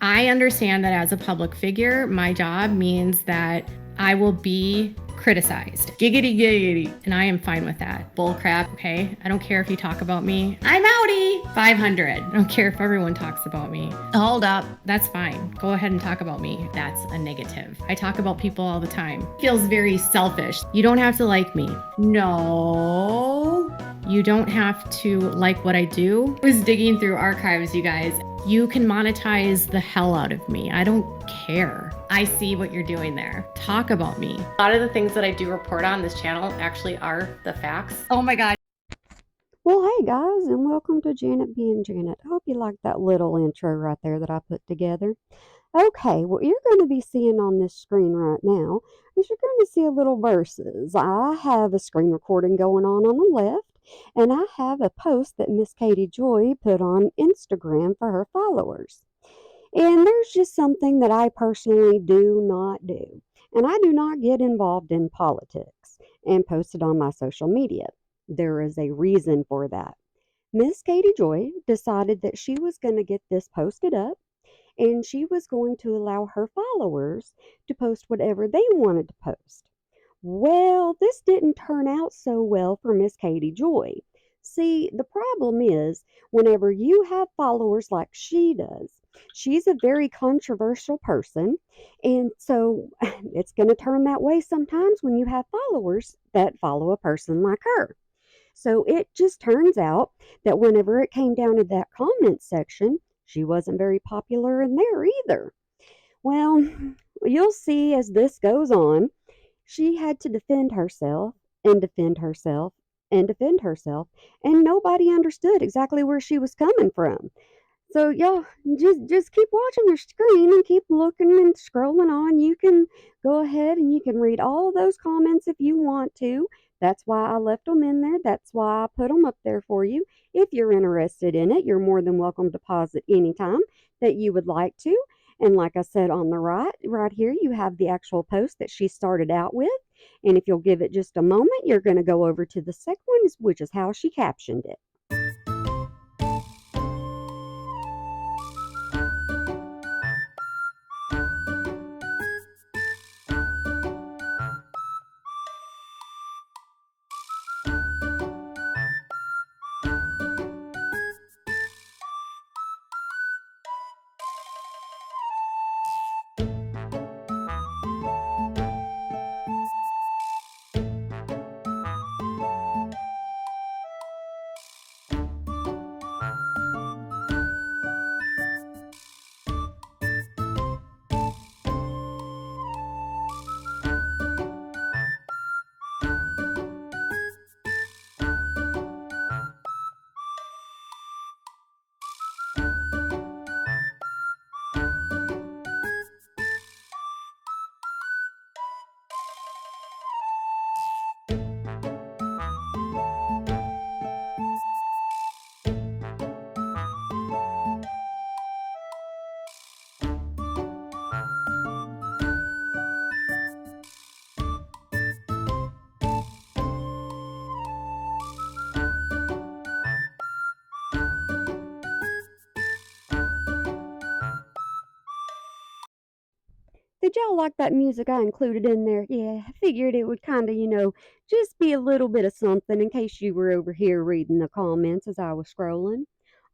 I understand that as a public figure, my job means that I will be criticized. Giggity giggity. And I am fine with that. Bull crap, okay? I don't care if you talk about me. I'm outie. 500. I don't care if everyone talks about me. Hold up. That's fine. Go ahead and talk about me. That's a negative. I talk about people all the time. It feels very selfish. You don't have to like me. No. You don't have to like what I do. I was digging through archives, you guys. You can monetize the hell out of me. I don't care. I see what you're doing there. Talk about me. A lot of the things that I do report on this channel actually are the facts. Oh my God. Well, hey guys, and welcome to Janet being Janet. I hope you liked that little intro right there that I put together. Okay, what you're going to be seeing on this screen right now is you're going to see a little verses. I have a screen recording going on the left, and I have a post that Miss Katie Joy put on Instagram for her followers. And there's just something that I personally do not do. And I do not get involved in politics and post it on my social media. There is a reason for that. Miss Katie Joy decided that she was going to get this posted up and she was going to allow her followers to post whatever they wanted to post. Well, this didn't turn out so well for Miss Katie Joy. See, the problem is whenever you have followers like she does, she's a very controversial person, and so it's going to turn that way sometimes when you have followers that follow a person like her. So it just turns out that whenever it came down to that comment section, she wasn't very popular in there either. Well, you'll see as this goes on, she had to defend herself and defend herself and defend herself, and nobody understood exactly where she was coming from. So y'all just keep watching your screen and keep looking and scrolling on. You can go ahead and you can read all those comments if you want to. That's why I left them in there. That's why I put them up there for you. If you're interested in it, you're more than welcome to pause at any time that you would like to. And like I said on the right here, you have the actual post that she started out with. And if you'll give it just a moment, you're going to go over to the second one, which is how she captioned it. Did y'all like that music I included in there? Yeah, I figured it would kind of, just be a little bit of something in case you were over here reading the comments as I was scrolling.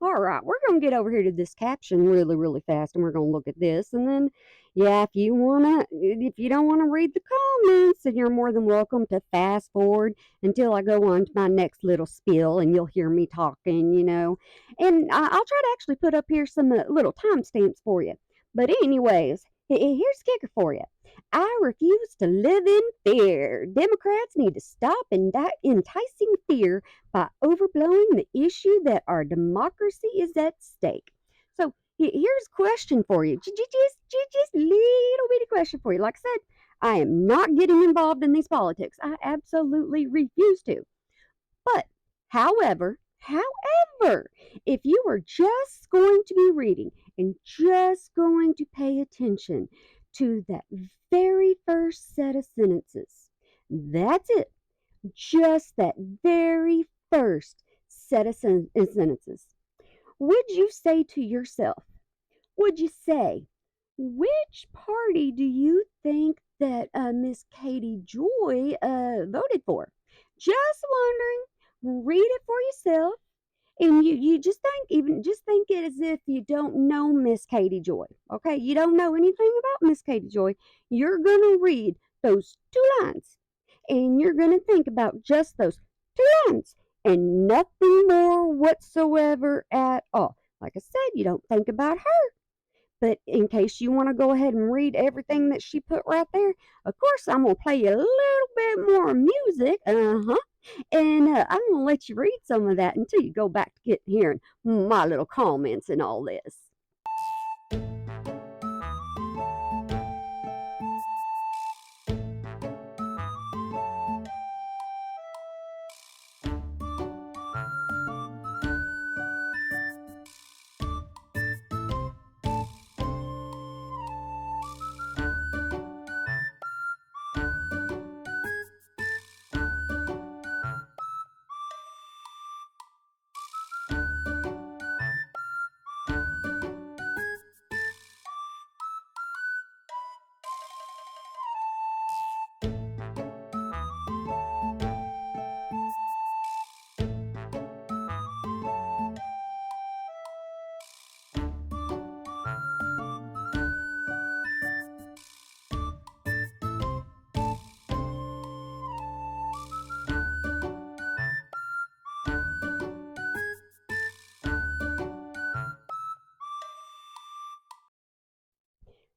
All right, we're going to get over here to this caption really, really fast and we're going to look at this. And then, yeah, if you don't want to read the comments, then you're more than welcome to fast forward until I go on to my next little spiel and you'll hear me talking. And I'll try to actually put up here some little timestamps for you. But, anyways, here's the kicker for you. I refuse to live in fear. Democrats need to stop enticing fear by overblowing the issue that our democracy is at stake. So here's a question for you. Just little bitty question for you. Like I said, I am not getting involved in these politics. I absolutely refuse to. But, however, if you are just going to be reading and just going to pay attention to that very first set of sentences, that's it. Just that very first set of sentences. Would you say to yourself, would you say? Which party do you think that Miss Katie Joy voted for? Just wondering. Read it for yourself. And you just think it as if you don't know Miss Katie Joy. Okay, you don't know anything about Miss Katie Joy. You're gonna read those two lines, and you're gonna think about just those two lines and nothing more whatsoever at all. Like I said, you don't think about her. But in case you want to go ahead and read everything that she put right there, of course, I'm going to play you a little bit more music. And I'm going to let you read some of that until you go back to hearing my little comments and all this.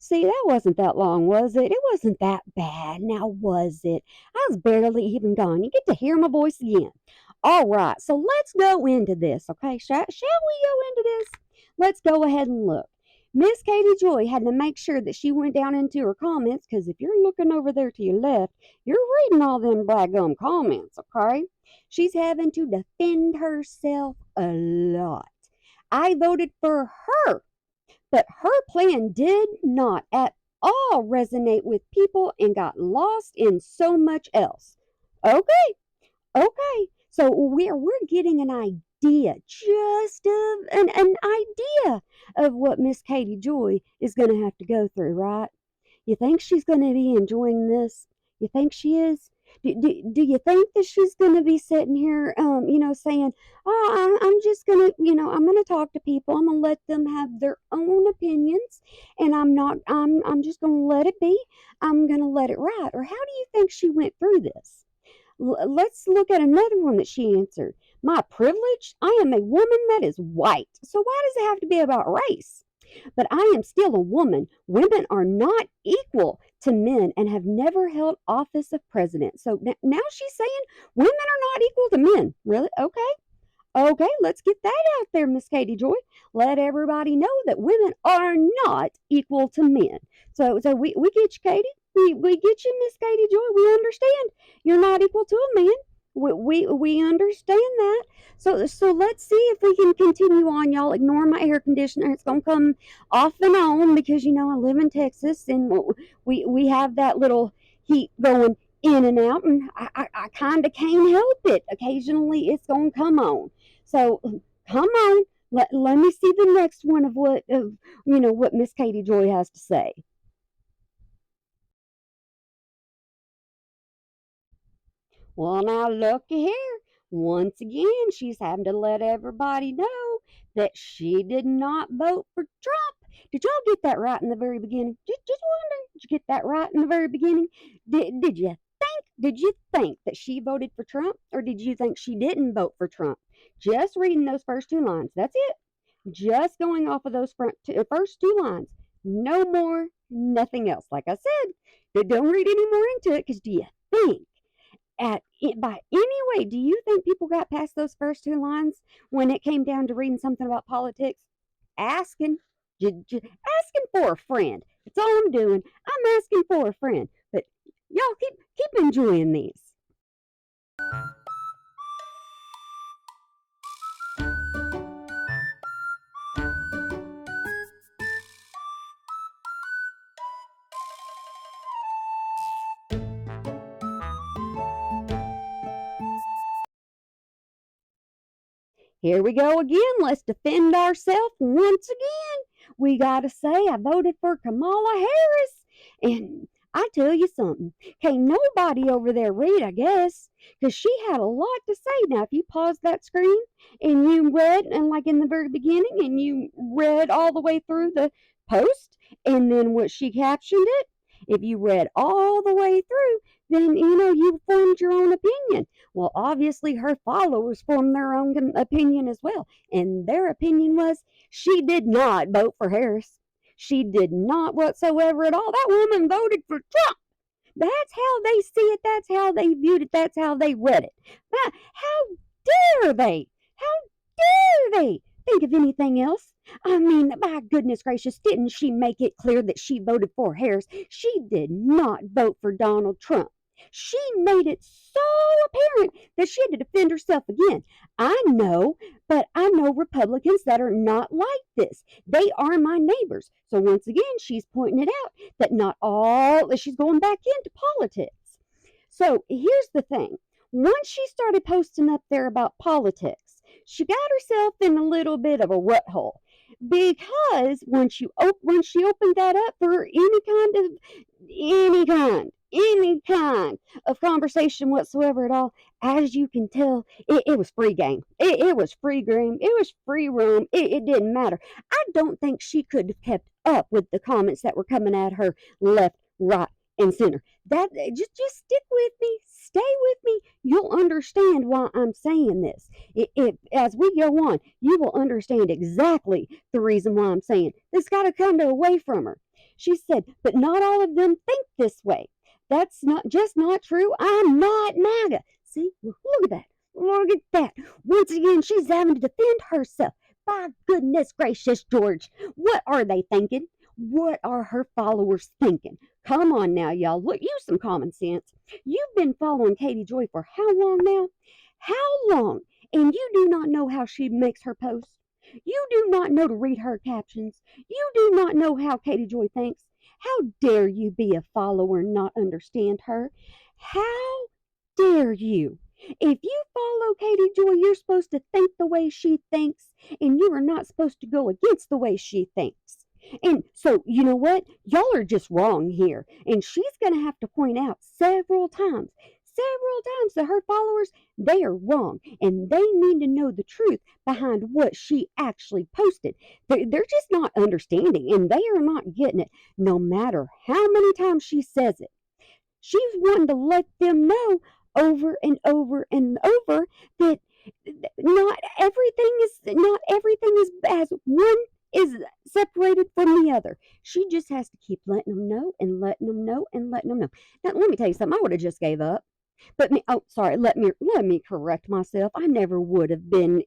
See, that wasn't that long, was it? It wasn't that bad, now was it? I was barely even gone. You get to hear my voice again. All right, so let's go into this, okay? Shall we go into this? Let's go ahead and look. Miss Katie Joy had to make sure that she went down into her comments because if you're looking over there to your left, you're reading all them blackgum comments, okay? She's having to defend herself a lot. I voted for her, but her plan did not at all resonate with people and got lost in so much else. Okay, okay. So we're getting an idea, just of an idea of what Miss Katie Joy is going to have to go through, right? You think she's going to be enjoying this? You think she is? Do you think that she's going to be sitting here, saying, "Oh, I'm just going to, I'm going to talk to people. I'm going to let them have their own opinions, and I'm just going to let it be. I'm going to let it ride." Or how do you think she went through this? Let's look at another one that she answered. My privilege? I am a woman that is white. So why does it have to be about race? But I am still a woman. Women are not equal to men and have never held office of president. So now she's saying women are not equal to men. Really? Okay. Okay, let's get that out there, Miss Katie Joy. Let everybody know that women are not equal to men. So we get you, Katie. We get you, Miss Katie Joy. We understand you're not equal to a man. We understand that. So let's see if we can continue on. Y'all ignore my air conditioner. It's gonna come off and on because I live in Texas and we have that little heat going in and out, and I kind of can't help it. Occasionally, it's gonna come on. So come on, let me see the next one of what Miss Katie Joy has to say. Well, now looky here. Once again, she's having to let everybody know that she did not vote for Trump. Did y'all get that right in the very beginning? Just wondering, did you get that right in the very beginning? Did you think that she voted for Trump, or did you think she didn't vote for Trump? Just reading those first two lines. That's it. Just going off of those first two lines. No more, nothing else. Like I said, don't read any more into it because do you think by any way, do you think people got past those first two lines when it came down to reading something about politics? Asking, asking for a friend. That's all I'm doing. I'm asking for a friend. But y'all keep enjoying these. Here we go again. Let's defend ourselves once again. we gotta say I voted for Kamala Harris. And I tell you something, can't nobody over there read, I guess, 'cause she had a lot to say. Now, if you pause that screen and you read, and like in the very beginning, and you read all the way through the post, and then what she captioned it, if you read all the way through, then you formed your own opinion. Well, obviously, her followers formed their own opinion as well, and their opinion was she did not vote for Harris. She did not whatsoever at all. That woman voted for Trump. That's how they see it. That's how they viewed it. That's how they read it. How dare they? How dare they think of anything else? I mean, my goodness gracious, didn't she make it clear that she voted for Harris? She did not vote for Donald Trump. She made it so apparent that she had to defend herself again. I know, but I know Republicans that are not like this. They are my neighbors. So once again, she's pointing it out that not all, she's going back into politics. So here's the thing. Once she started posting up there about politics, she got herself in a little bit of a rut hole, because when she opened that up for any kind of conversation whatsoever at all, as you can tell, it was free game. It was free game. It was free roam. It didn't matter. I don't think she could have kept up with the comments that were coming at her left, right, and center. That just stick with me, stay with me. You'll understand why I'm saying this. As we go on, you will understand exactly the reason why I'm saying this. Got to come away from her. She said, but not all of them think this way. That's not true. I'm not MAGA. See, look at that. Look at that. Once again, she's having to defend herself. By goodness gracious, George, what are they thinking? What are her followers thinking? Come on now, y'all. Look, use some common sense. You've been following Katie Joy for how long now? How long? And you do not know how she makes her posts. You do not know to read her captions. You do not know how Katie Joy thinks. How dare you be a follower and not understand her? How dare you? If you follow Katie Joy, you're supposed to think the way she thinks, and you are not supposed to go against the way she thinks. And so, you know what? Y'all are just wrong here. And she's going to have to point out several times to her followers, they are wrong. And they need to know the truth behind what she actually posted. They're just not understanding, and they are not getting it, no matter how many times she says it. She's wanting to let them know over and over and over that not everything is as one is separated from the other. She just has to keep letting them know and letting them know and letting them know. Now, let me tell you something. I would have just gave up. But let me correct myself. I never would have been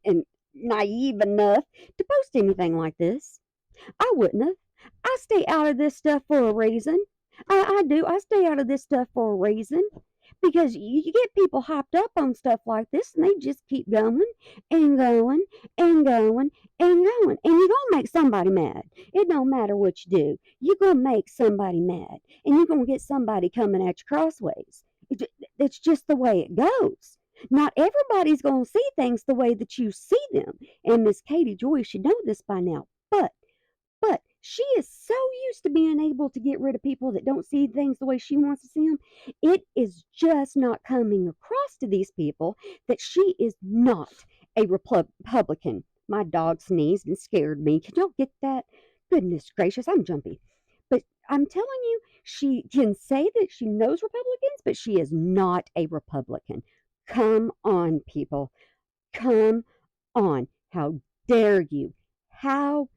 naive enough to post anything like this. I wouldn't have. I stay out of this stuff for a reason. I do. I stay out of this stuff for a reason. Because you get people hyped up on stuff like this, and they just keep going and going and going and going. And you're going to make somebody mad. It don't matter what you do. You're going to make somebody mad. And you're going to get somebody coming at you crossways. It's just the way it goes. Not everybody's going to see things the way that you see them. And Miss Katie Joy should know this by now. But she is so used to being able to get rid of people that don't see things the way she wants to see them. It is just not coming across to these people that she is not a Republican. My dog sneezed and scared me. Can y'all get that? Goodness gracious, I'm jumpy. But I'm telling you, she can say that she knows Republicans, but she is not a Republican. Come on, people. Come on. How dare you? How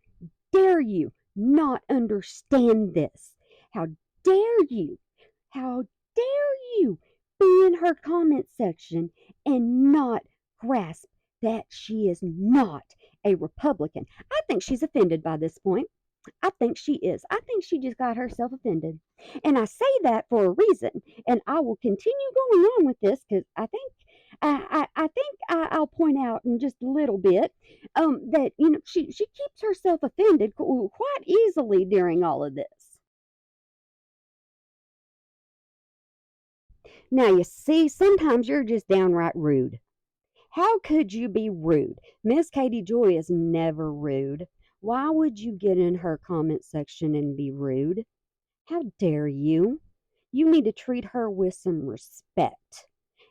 dare you not understand this? How dare you? How dare you be in her comment section and not grasp that she is not a Republican? I think she's offended by this point. I think she is. I think she just got herself offended. And I say that for a reason. And I will continue going on with this because I'll point out in just a little bit that she keeps herself offended quite easily during all of this. Now you see, sometimes you're just downright rude. How could you be rude? Miss Katie Joy is never rude. Why would you get in her comment section and be rude? How dare you? You need to treat her with some respect.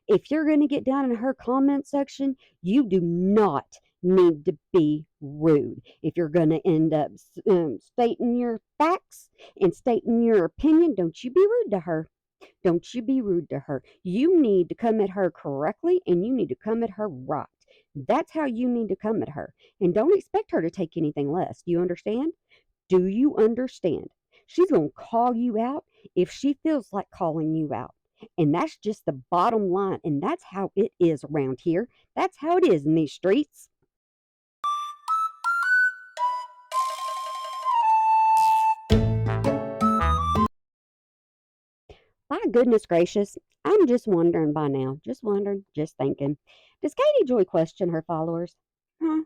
If you're going to get down in her comment section, you do not need to be rude. If you're going to end up stating your facts and stating your opinion, don't you be rude to her. Don't you be rude to her. You need to come at her correctly and you need to come at her right. That's how you need to come at her. And don't expect her to take anything less. Do you understand? Do you understand? She's going to call you out if she feels like calling you out. And that's just the bottom line. And that's how it is around here. That's how it is in these streets. My goodness gracious, I'm just wondering by now, just wondering, just thinking. Does Katie Joy question her followers? Huh?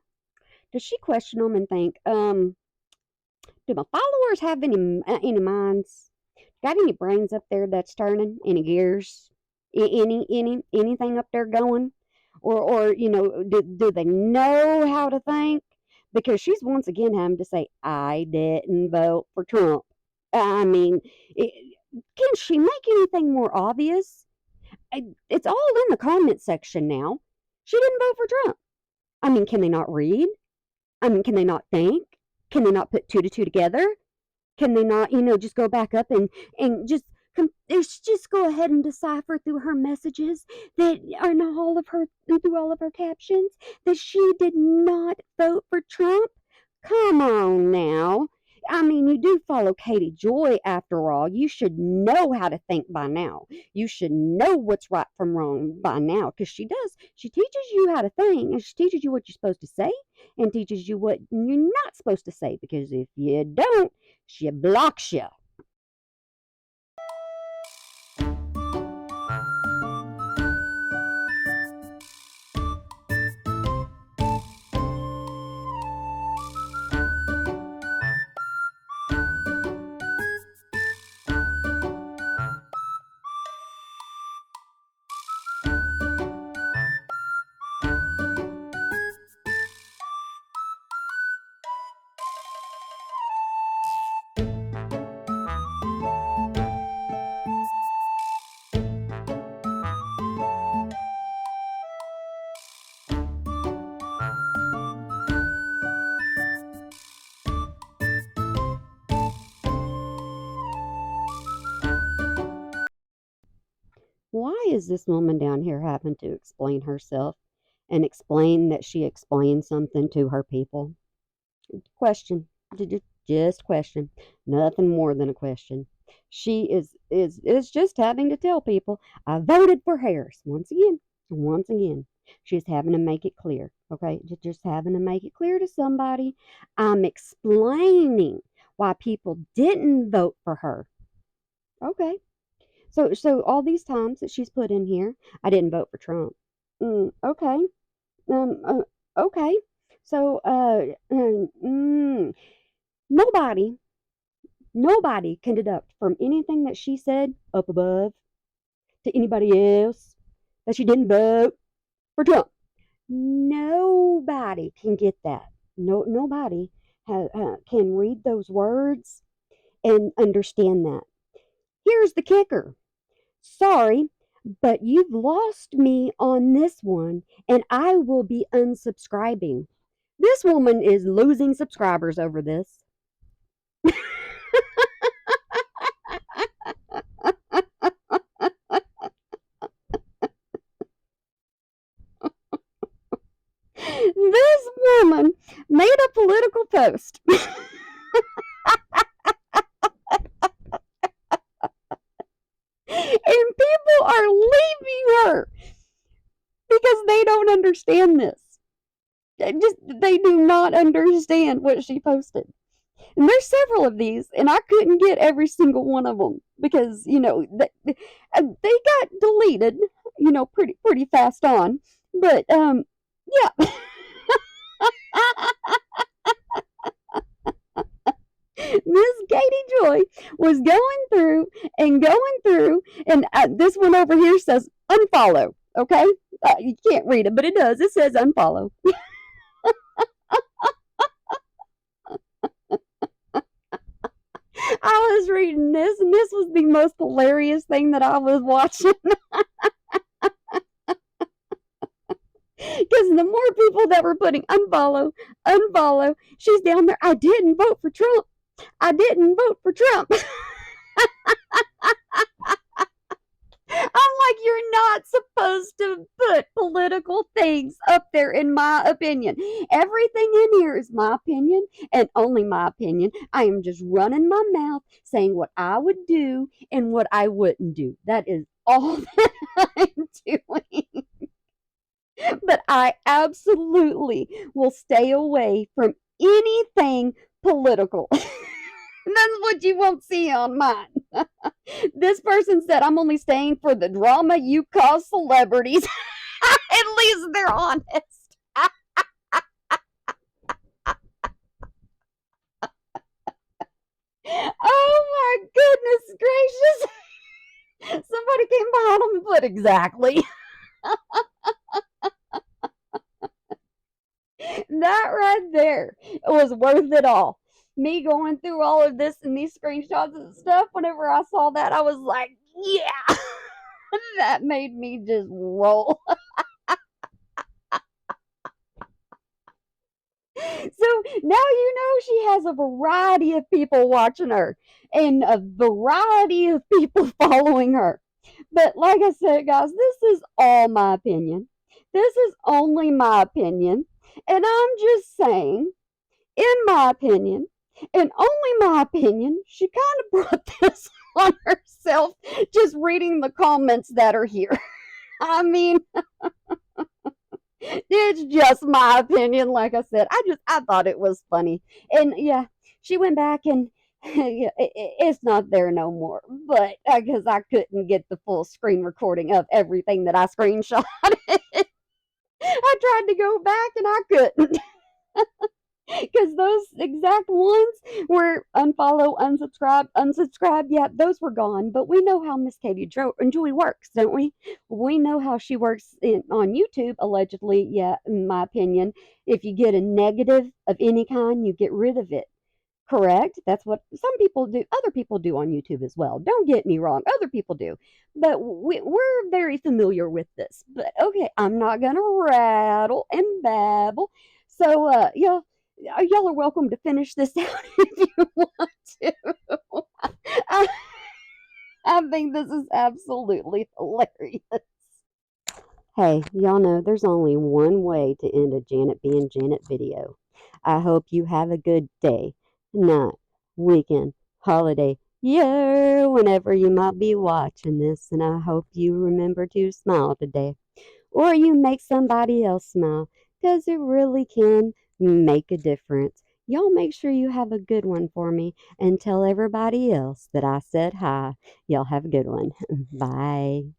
Does she question them and think, do my followers have any minds? Got any brains up there that's turning? Any gears? Anything up there going? Or do they know how to think? Because she's once again having to say, I didn't vote for Trump. I mean, can she make anything more obvious? It's all in the comment section now. She didn't vote for Trump. I mean, can they not read? I mean, can they not think? Can they not put two to two together? Can they not, just go back up and just go ahead and decipher through her messages that are in through all of her captions that she did not vote for Trump? Come on now. I mean, you do follow Katie Joy after all. You should know how to think by now. You should know what's right from wrong by now because she does. She teaches you how to think and she teaches you what you're supposed to say and teaches you what you're not supposed to say because if you don't, she blocks you. Why is this woman down here having to explain herself and explain that she explained something to her people? Question. Just question. Nothing more than a question. She is just having to tell people, I voted for Harris. Once again. Once again. She's having to make it clear. Okay? Just having to make it clear to somebody. I'm explaining why people didn't vote for her. Okay. So all these times that she's put in here, I didn't vote for Trump. Okay. Um. Uh, okay. So nobody, nobody can deduct from anything that she said up above to anybody else that she didn't vote for Trump. Nobody can get that. Nobody can read those words and understand that. Here's the kicker. Sorry, but you've lost me on this one, and I will be unsubscribing. This woman is losing subscribers over this. This woman made a political post. And people are leaving her because they don't understand this. They do not understand what she posted. And there's several of these, and I couldn't get every single one of them because they got deleted, pretty fast on. But yeah. Miss Katie Joy was going through, and this one over here says unfollow. Okay, you can't read it, but it does. It says unfollow. I was reading this, and this was the most hilarious thing that I was watching. Because the more people that were putting unfollow, unfollow, she's down there. I didn't vote for Trump. I didn't vote for Trump. I'm like, you're not supposed to put political things up there, in my opinion. Everything in here is my opinion and only my opinion. I am just running my mouth saying what I would do and what I wouldn't do. That is all that I'm doing. But I absolutely will stay away from anything political. That's what you won't see on mine. This person said, I'm only staying for the drama you cause celebrities. At least they're honest. Oh my goodness gracious. Somebody came behind them and put exactly. That right there was worth it all. Me going through all of this and these screenshots and stuff, whenever I saw that, I was like, yeah, that made me just roll. So now you know she has a variety of people watching her and a variety of people following her. But like I said, guys, this is all my opinion. This is only my opinion. And I'm just saying, in my opinion, and only my opinion, she kind of brought this on herself just reading the comments that are here. I mean, it's just my opinion. Like I said, I thought it was funny, and yeah, she went back and yeah, it's not there no more. But because I couldn't get the full screen recording of everything that I screenshot, I tried to go back and I couldn't. Because those exact ones were unfollow, unsubscribe, unsubscribe. Yeah, those were gone. But we know how Miss Katie Joy works, don't we? We know how she works on YouTube, allegedly. Yeah, in my opinion, if you get a negative of any kind, you get rid of it. Correct? That's what some people do. Other people do on YouTube as well. Don't get me wrong. Other people do. But we're very familiar with this. But okay, I'm not going to rattle and babble. So, y'all are welcome to finish this out if you want to. I, I think this is absolutely hilarious. Hey, y'all know there's only one way to end a Janet being Janet video. I hope you have a good day, night, weekend, holiday, year, whenever you might be watching this, and I hope you remember to smile today. Or you make somebody else smile, 'cause it really can make a difference. Y'all make sure you have a good one for me and tell everybody else that I said hi. Y'all have a good one. Bye.